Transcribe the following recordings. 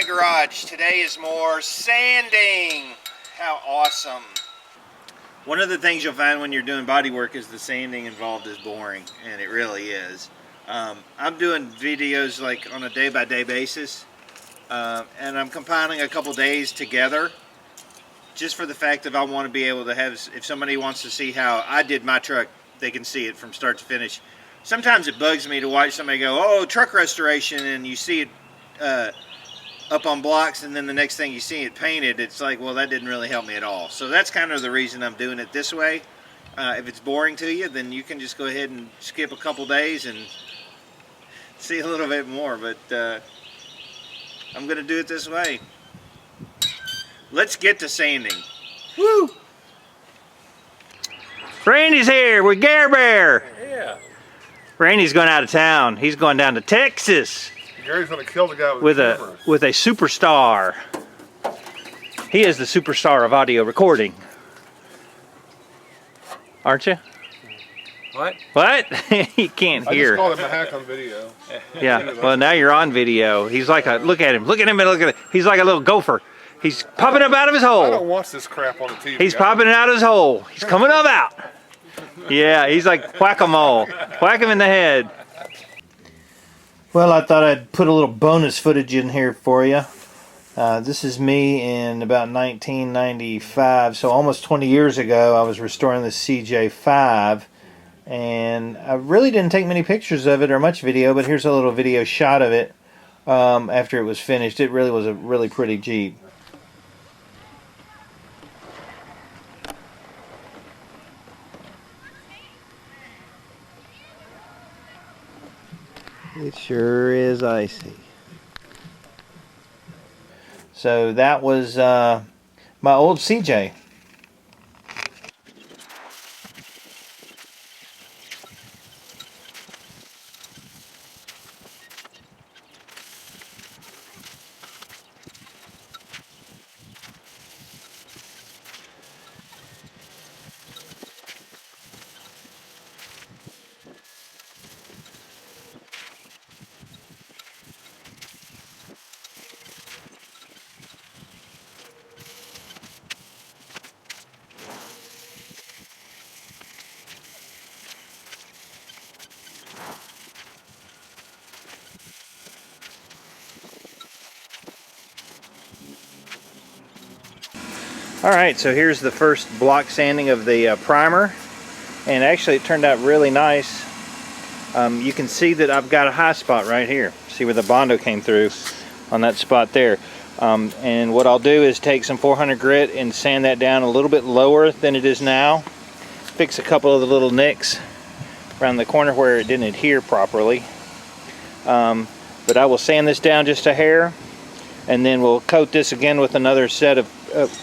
the garage. Today is more sanding. How awesome. One of the things you'll find when you're doing body work is the sanding involved is boring, and it really is. I'm doing videos like on a day-by-day basis, and I'm compiling a couple days together just for the fact that I want to be able to have, if somebody wants to see how I did my truck, they can see it from start to finish. Sometimes it bugs me to watch somebody go, oh, truck restoration, and you see it up on blocks, and then the next thing you see it painted. It's like, well, that didn't really help me at all. So that's kind of the reason I'm doing it this way. If it's boring to you, then you can just go ahead and skip a couple days and see a little bit more, but I'm going to do it this way. Let's get to sanding. Woo! Randy's here with Garebear. Yeah. Randy's going out of town. He's going down to Texas. Gary's going to kill the guy with a superstar. He is the superstar of audio recording. Aren't you? What? What? You can't hear. I just called him a hack on video. Yeah. Well, now you're on video. He's like a, look at him. Look at him and look at it. He's like a little gopher. He's popping up out of his hole. I don't watch this crap on the TV. He's popping it out of his hole. He's coming up out. Yeah, he's like whack-a-mole. Whack him in the head. Well, I thought I'd put a little bonus footage in here for you. This is me in about 1995, so almost 20 years ago. I was restoring the CJ5, and I really didn't take many pictures of it or much video, but here's a little video shot of it after it was finished. It really was a really pretty Jeep. It sure is icy. So that was my old CJ. Alright, so here's the first block sanding of the primer, and actually it turned out really nice. You can see that I've got a high spot right here. See where the Bondo came through on that spot there. And what I'll do is take some 400 grit and sand that down a little bit lower than it is now. Fix a couple of the little nicks around the corner where it didn't adhere properly. But I will sand this down just a hair, and then we'll coat this again with another set of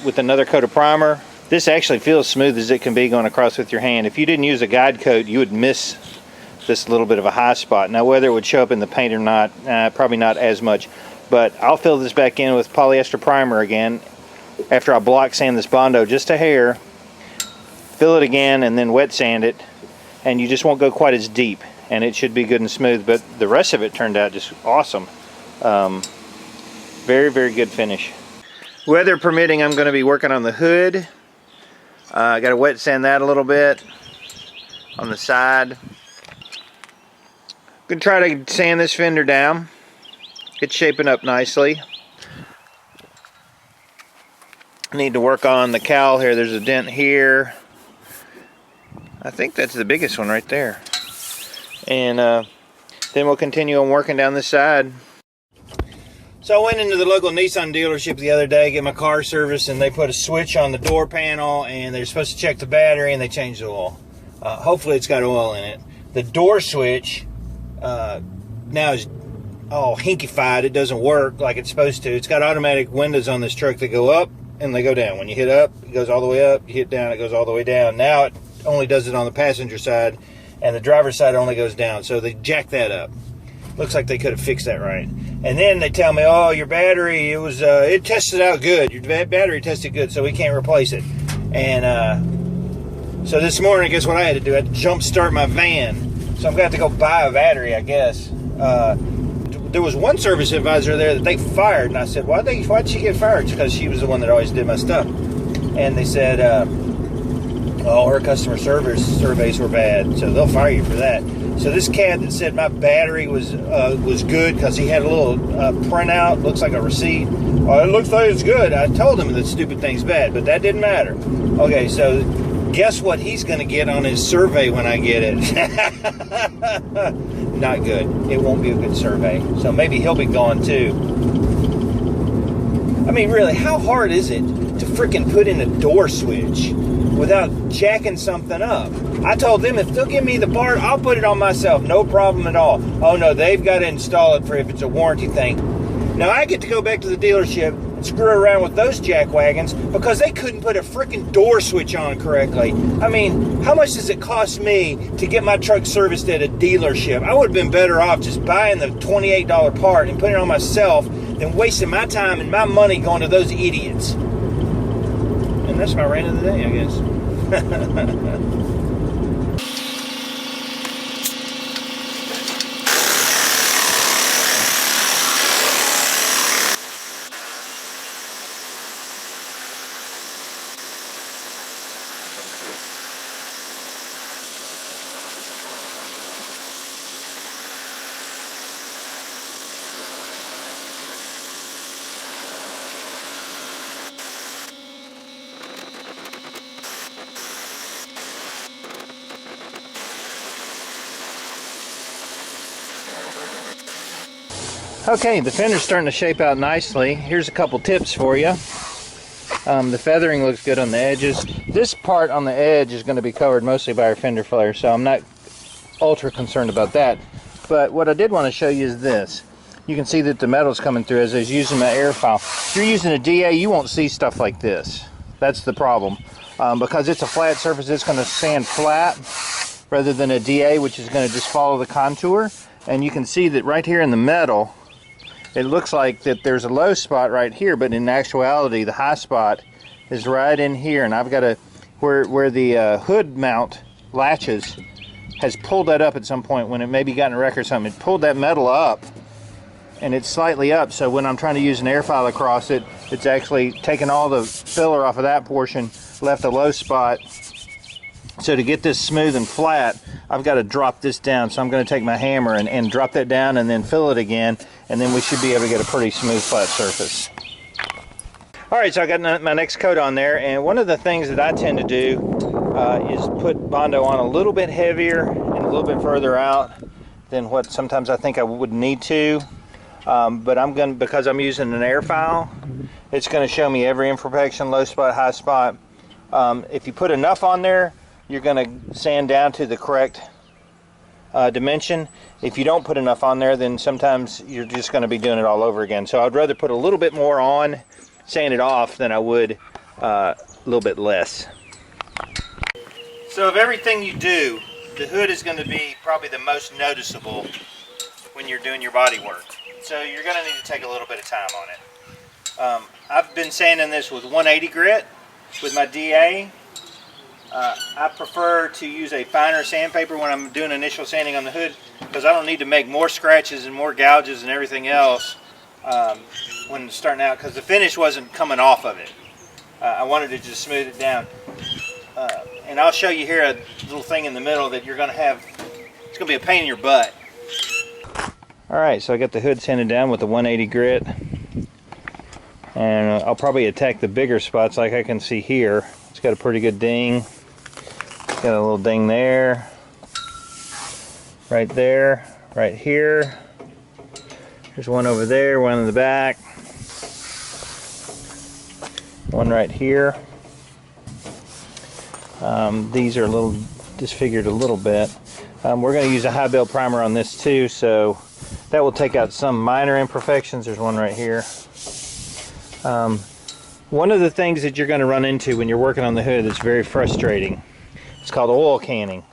with another coat of primer. This actually feels smooth as it can be going across with your hand. If you didn't use a guide coat, you would miss this little bit of a high spot. Now whether it would show up in the paint or not, probably not as much, but I'll fill this back in with polyester primer again after I block sand this Bondo just a hair, fill it again, and then wet sand it, and you just won't go quite as deep, and it should be good and smooth. But the rest of it turned out just awesome. Very, very good finish. Weather permitting, I'm going to be working on the hood. I got to wet sand that a little bit on the side. Going to try to sand this fender down. It's shaping up nicely. I need to work on the cowl here. There's a dent here. I think that's the biggest one right there. And then we'll continue on working down this side. So I went into the local Nissan dealership the other day, get my car serviced, and they put a switch on the door panel, and they're supposed to check the battery, and they changed the oil. Hopefully it's got oil in it. The door switch now is all hinkified. It doesn't work like it's supposed to. It's got automatic windows on this truck that go up and they go down. When you hit up, it goes all the way up. You hit down, it goes all the way down. Now it only does it on the passenger side, and the driver's side only goes down. So they jacked that up. Looks like they could have fixed that right. And then they tell me, oh, your battery, it tested out good. Your battery tested good, so we can't replace it. And so this morning, guess what I had to do? I had to jump start my van. So I'm going to have to go buy a battery, I guess. there was one service advisor there that they fired, and I said, why'd she get fired? Because she was the one that always did my stuff. And they said, oh, her customer service surveys were bad, so they'll fire you for that. So this cat that said my battery was good because he had a little printout, looks like a receipt. Oh, it looks like it's good. I told him that stupid thing's bad, but that didn't matter. Okay, so guess what he's going to get on his survey when I get it? Not good. It won't be a good survey. So maybe he'll be gone too. I mean, really, how hard is it to freaking put in a door switch without jacking something up? I told them if they'll give me the part, I'll put it on myself. No problem at all. Oh no, they've got to install it for if it's a warranty thing. Now I get to go back to the dealership and screw around with those jack wagons because they couldn't put a freaking door switch on correctly. I mean, how much does it cost me to get my truck serviced at a dealership? I would have been better off just buying the $28 part and putting it on myself than wasting my time and my money going to those idiots. And that's my rant of the day, I guess. Okay, the fender's starting to shape out nicely. Here's a couple tips for you. The feathering looks good on the edges. This part on the edge is going to be covered mostly by our fender flare, so I'm not ultra concerned about that. But what I did want to show you is this. You can see that the metal's coming through as I was using my air file. If you're using a DA, you won't see stuff like this. That's the problem. Because it's a flat surface, it's going to sand flat rather than a DA, which is going to just follow the contour. And you can see that right here in the metal, it looks like that there's a low spot right here, but in actuality the high spot is right in here, and I've got a where the hood mount latches has pulled that up at some point when it maybe got in a wreck or something. It pulled that metal up, and it's slightly up, so when I'm trying to use an air file across it, it's actually taken all the filler off of that portion, left a low spot. So to get this smooth and flat, I've got to drop this down. So I'm going to take my hammer and drop that down and then fill it again, and then we should be able to get a pretty smooth flat surface. Alright, so I got my next coat on there, and one of the things that I tend to do is put Bondo on a little bit heavier and a little bit further out than what sometimes I think I would need to. But I'm going to, because I'm using an air file, it's going to show me every imperfection, low spot, high spot. If you put enough on there, you're going to sand down to the correct dimension. If you don't put enough on there, then sometimes you're just going to be doing it all over again. So I'd rather put a little bit more on, sand it off, than I would a little bit less. So of everything you do, the hood is going to be probably the most noticeable when you're doing your body work. So you're going to need to take a little bit of time on it. I've been sanding this with 180 grit with my DA. I prefer to use a finer sandpaper when I'm doing initial sanding on the hood, because I don't need to make more scratches and more gouges and everything else when starting out, because the finish wasn't coming off of it. I wanted to just smooth it down. And I'll show you here a little thing in the middle that you're going to have. It's going to be a pain in your butt. Alright, so I got the hood sanded down with the 180 grit. And I'll probably attack the bigger spots like I can see here. It's got a pretty good ding. Got a little ding there, right here. There's one over there, one in the back, one right here. These are a little disfigured a little bit. We're going to use a high belt primer on this too, so that will take out some minor imperfections. There's one right here. One of the things that you're going to run into when you're working on the hood that's very frustrating, it's called oil canning.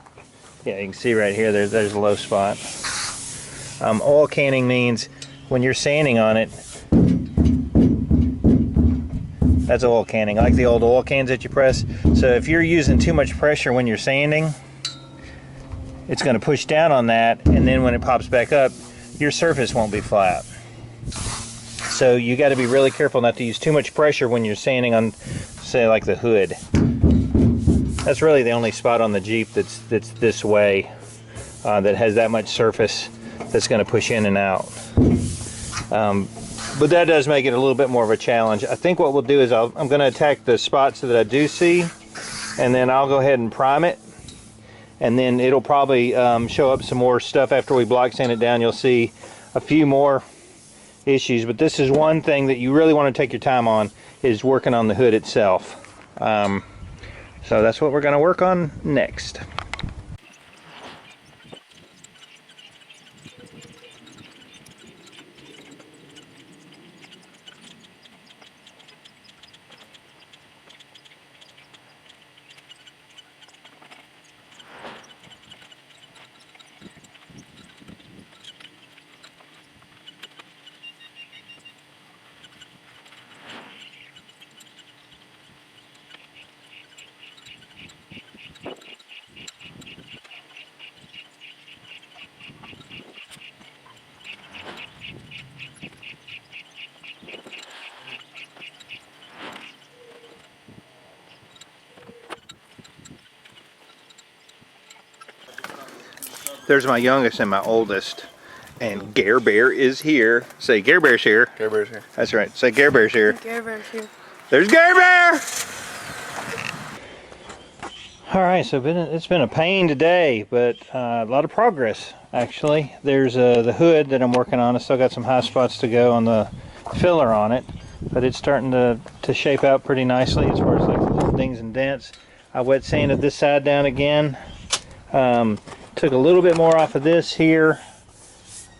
Yeah, you can see right here, there's a low spot. Oil canning means when you're sanding on it, that's oil canning, like the old oil cans that you press. So if you're using too much pressure when you're sanding, it's going to push down on that, and then when it pops back up, your surface won't be flat. So you got to be really careful not to use too much pressure when you're sanding on, say, like the hood. That's really the only spot on the Jeep that's this way, that has that much surface that's going to push in and out. But that does make it a little bit more of a challenge. I think what we'll do is I'm going to attack the spots that I do see, and then I'll go ahead and prime it, and then it'll probably show up some more stuff after we block sand it down. You'll see a few more issues, but this is one thing that you really want to take your time on, is working on the hood itself. So that's what we're going to work on next. There's my youngest and my oldest, and Garebear is here. Say, Garebear's here. Garebear's here. That's right. Say, Garebear's here. Garebear's here. There's Garebear! All right, so it's been a pain today, but a lot of progress, actually. There's the hood that I'm working on. I still got some high spots to go on the filler on it, but it's starting to shape out pretty nicely as far as like the little dings and dents. I wet sanded this side down again. Took a little bit more off of this here,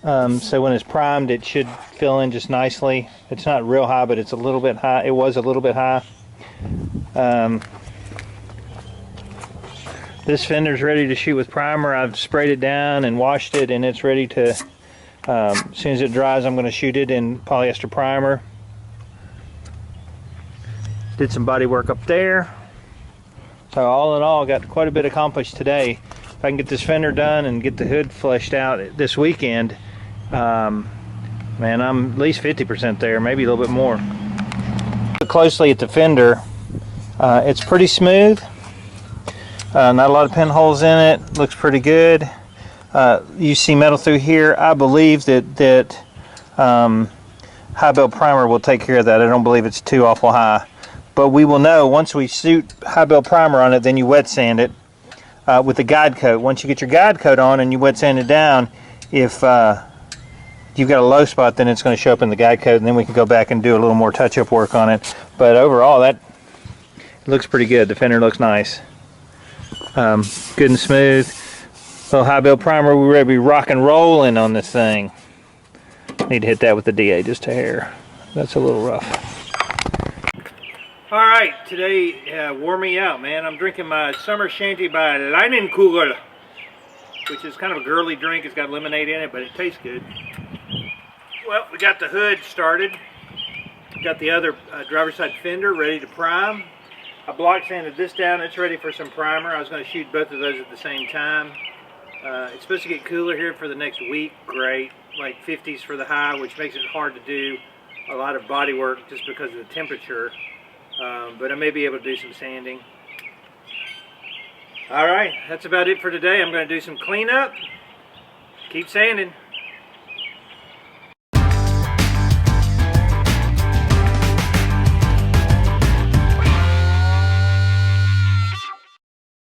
so when it's primed it should fill in just nicely. It's not real high, but it's a little bit high. It was a little bit high. This Fender's ready to shoot with primer. I've sprayed it down and washed it, and it's ready to, as soon as it dries, I'm going to shoot it in polyester primer. Did some body work up there. So all in all, got quite a bit accomplished today. If I can get this fender done and get the hood fleshed out this weekend, man, I'm at least 50% there, maybe a little bit more. Look closely at the fender. It's pretty smooth. Not a lot of pinholes in it. Looks pretty good. You see metal through here. I believe that high bell primer will take care of that. I don't believe it's too awful high. But we will know once we shoot high bell primer on it, then you wet sand it. With the guide coat. Once you get your guide coat on and you wet sand it down, if you've got a low spot, then it's going to show up in the guide coat, and then we can go back and do a little more touch-up work on it. But overall, that looks pretty good. The fender looks nice. Good and smooth. Little high bell primer. We're ready to be rock and rolling on this thing. Need to hit that with the DA just a hair. That's a little rough. All right, today wore me out, man. I'm drinking my summer shanty by Leinenkugel, which is kind of a girly drink. It's got lemonade in it, but it tastes good. Well, we got the hood started. Got the other driver's side fender ready to prime. I block sanded this down. It's ready for some primer. I was going to shoot both of those at the same time. It's supposed to get cooler here for the next week. Great, like 50s for the high, which makes it hard to do a lot of body work just because of the temperature. But I may be able to do some sanding. Alright, that's about it for today. I'm going to do some cleanup. Keep sanding.